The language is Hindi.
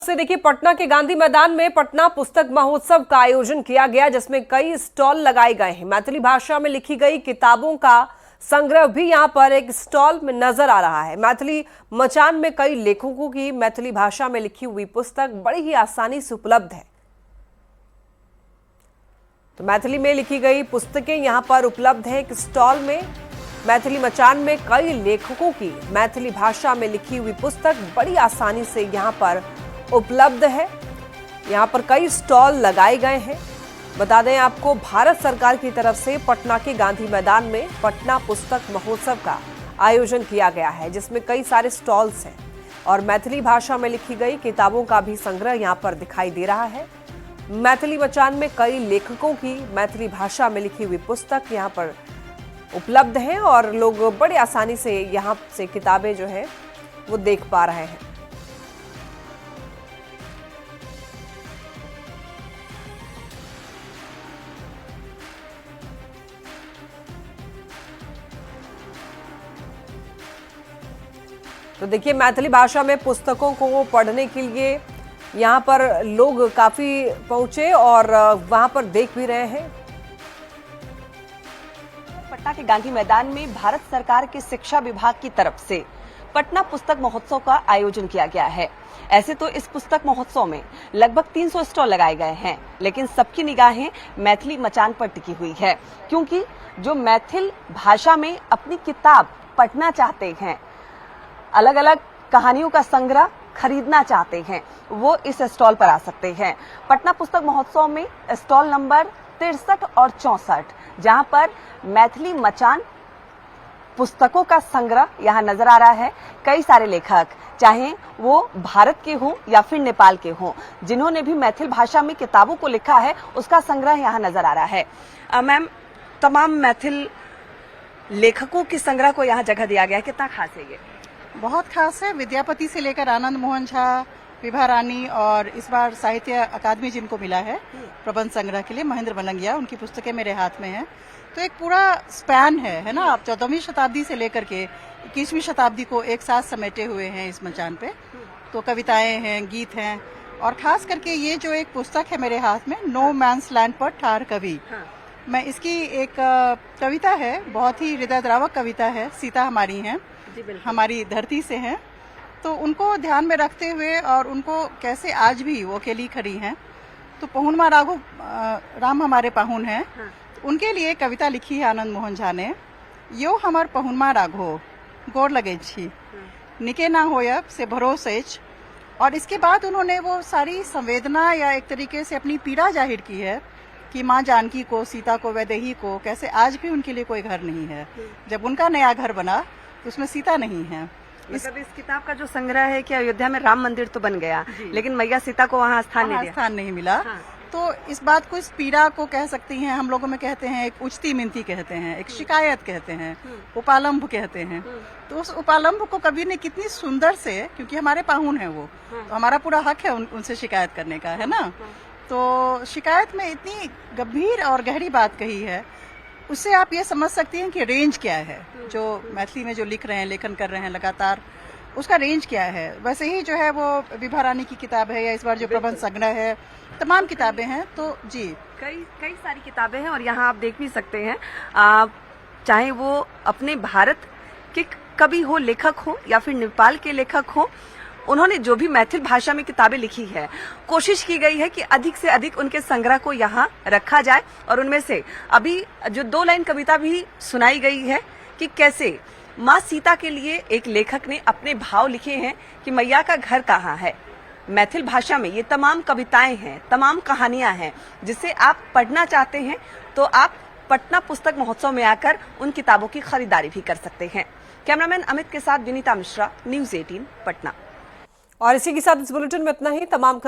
से देखिए, पटना के गांधी मैदान में पटना पुस्तक महोत्सव का आयोजन किया गया, जिसमें कई स्टॉल लगाए गए हैं। मैथिली भाषा में लिखी गई किताबों का संग्रह भी यहां पर एक स्टॉल में नजर आ रहा है। मैथिली मचान में कई लेखकों की मैथिली भाषा में लिखी हुई पुस्तक बड़ी ही आसानी से उपलब्ध है। तो मैथिली में लिखी गई पुस्तकें यहां पर उपलब्ध है एक स्टॉल में। मैथिली मचान में कई लेखकों की मैथिली भाषा में लिखी हुई पुस्तक बड़ी आसानी से यहां पर उपलब्ध है। यहां पर कई स्टॉल लगाए गए हैं। बता दें आपको, भारत सरकार की तरफ से पटना के गांधी मैदान में पटना पुस्तक महोत्सव का आयोजन किया गया है, जिसमें कई सारे स्टॉल्स हैं और मैथिली भाषा में लिखी गई किताबों का भी संग्रह यहां पर दिखाई दे रहा है। मैथिली मचान में कई लेखकों की मैथिली भाषा में लिखी हुई पुस्तक यहां पर उपलब्ध है और लोग बड़े आसानी से यहां से किताबें जो है वो देख पा रहे हैं। तो देखिए, मैथिली भाषा में पुस्तकों को पढ़ने के लिए यहाँ पर लोग काफी पहुंचे और वहां पर देख भी रहे हैं। पटना के गांधी मैदान में भारत सरकार के शिक्षा विभाग की तरफ से पटना पुस्तक महोत्सव का आयोजन किया गया है। ऐसे तो इस पुस्तक महोत्सव में लगभग 300 स्टॉल लगाए गए हैं, लेकिन सबकी निगाहें मैथिली मचान पर टिकी हुई है, क्योंकि जो मैथिल भाषा में अपनी किताब पढ़ना चाहते हैं, अलग अलग कहानियों का संग्रह खरीदना चाहते हैं, वो इस स्टॉल पर आ सकते हैं। पटना पुस्तक महोत्सव में स्टॉल नंबर 63 और 64, जहां पर मैथिली मचान पुस्तकों का संग्रह यहां नजर आ रहा है। कई सारे लेखक, चाहे वो भारत के हों या फिर नेपाल के हों, जिन्होंने भी मैथिल भाषा में किताबों को लिखा है, उसका संग्रह यहां नजर आ रहा है। मैम, तमाम मैथिल लेखकों के संग्रह को यहाँ जगह दिया गया है, कितना खास है ये? बहुत खास है। विद्यापति से लेकर आनंद मोहन झा, विभा रानी और इस बार साहित्य अकादमी जिनको मिला है प्रबंध संग्रह के लिए, महेंद्र बलंगिया, उनकी पुस्तकें मेरे हाथ में हैं। तो एक पूरा स्पैन है ना। आप 14वीं शताब्दी से लेकर के 21वीं शताब्दी को एक साथ समेटे हुए हैं इस मचान पे। तो कविताएं हैं, गीत हैं, और खास करके ये जो एक पुस्तक है मेरे हाथ में, नो मैंस लैंड पर ठार कवि, मैं इसकी एक कविता है, बहुत ही हृदयद्रावक कविता है। सीता हमारी हैं, हमारी धरती से हैं, तो उनको ध्यान में रखते हुए और उनको कैसे आज भी वो अकेली खड़ी हैं। तो पहुनमा राघो राम हमारे पाहुन हैं, तो उनके लिए कविता लिखी है आनंद मोहन झा ने। यो हमर पहुनमा राघो गोर लगे छी, निके ना होयब से भरोसेच। और इसके बाद उन्होंने वो सारी संवेदना या एक तरीके से अपनी पीड़ा जाहिर की है कि माँ जानकी को, सीता को, वैदेही को कैसे आज भी उनके लिए कोई घर नहीं है। जब उनका नया घर बना तो उसमें सीता नहीं है। इस किताब का जो संग्रह है कि अयोध्या में राम मंदिर तो बन गया, लेकिन मैया सीता को वहाँ स्थान नहीं मिला। हाँ। तो इस बात को, इस पीड़ा को कह सकती हैं, हम लोगों में कहते हैं एक उचती मिनती कहते हैं, एक शिकायत कहते हैं, उपालंभ कहते हैं। तो उस उपालंभ को कवि ने कितनी सुंदर से, क्योंकि हमारे पाहुन है वो, तो हमारा पूरा हक है उनसे शिकायत करने का, है ना। तो शिकायत में इतनी गंभीर और गहरी बात कही है, उससे आप ये समझ सकती हैं कि रेंज क्या है। जो मैथिली में जो लिख रहे हैं, लेखन कर रहे हैं लगातार, उसका रेंज क्या है। वैसे ही जो है वो विभा रानी की किताब है, या इस बार जो प्रबंध संग्रह है, तमाम किताबें हैं। तो जी, कई सारी किताबें हैं और यहाँ आप देख भी सकते हैं, चाहे वो अपने भारत के कवि हो, लेखक हो, या फिर नेपाल के लेखक हो, उन्होंने जो भी मैथिल भाषा में किताबें लिखी है, कोशिश की गई है कि अधिक से अधिक उनके संग्रह को यहाँ रखा जाए। और उनमें से अभी जो 2 लाइन कविता भी सुनाई गई है कि कैसे माँ सीता के लिए एक लेखक ने अपने भाव लिखे हैं कि मैया का घर कहाँ है। मैथिल भाषा में ये तमाम कविताएं हैं, तमाम कहानियां हैं, जिसे आप पढ़ना चाहते हैं तो आप पटना पुस्तक महोत्सव में आकर उन किताबों की खरीदारी भी कर सकते हैं। कैमरामैन अमित के साथ विनीता मिश्रा, न्यूज़ 18 पटना। और इसी के साथ इस बुलेटिन में इतना ही। तमाम